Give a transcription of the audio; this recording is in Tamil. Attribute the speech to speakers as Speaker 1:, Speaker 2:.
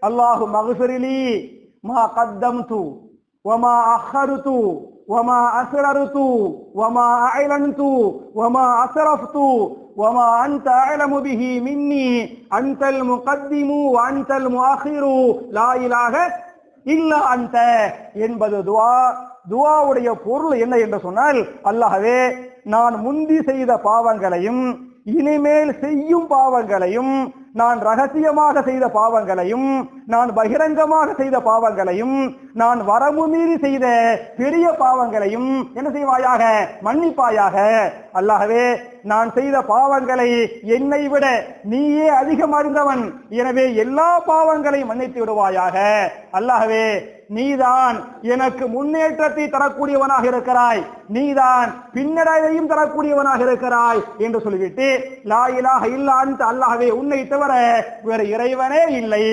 Speaker 1: அல்லாஹு மக்ஃபிரிலி மா கத்தம்து வமா அஹ்ஹர்து வமா அஸ்ரர்து வமா அஅலன்து வமா அஸ்ரஃப்து வமா அன்த அஅலமு பிஹி மின்னி அன்தல் முகத்திமு வ அன்தல் முஅখিরு லா இலாஹ இல்லா அன்த என்பது துஆவுடைய பொருள் என்ன என்று சொன்னால், அல்லாஹ்வே நான் முந்தி செய்த பாவங்களையும் இனிமேல் செய்யும் பாவங்களையும், நான் ரகசியமாக செய்த பாவங்களையும் நான் பகிரங்கமாக செய்த பாவங்களையும் நான் வரம்பு மீறி செய்த பெரிய பாவங்களையும் என்ன செய்வாயாக, மன்னிப்பாயாக. அல்லாஹ்வே நான் செய்த பாவங்களை என்னை விட நீயே அதிகம் அறிந்தவன், எனவே எல்லா பாவங்களையும் மன்னித்து விடுவாயாக. அல்லாஹ்வே நீதான் எனக்கு முன்னேற்றத்தை தரக்கூடியவனாக இருக்கிறாய், நீதான் பின்னடைவையும் தரக்கூடியவனாக இருக்கிறாய் என்று சொல்லிவிட்டு லா இலாஹ இல்லா அன்த, அல்லாஹ்வே உன்னை தவிர வேறு இறைவனே இல்லை.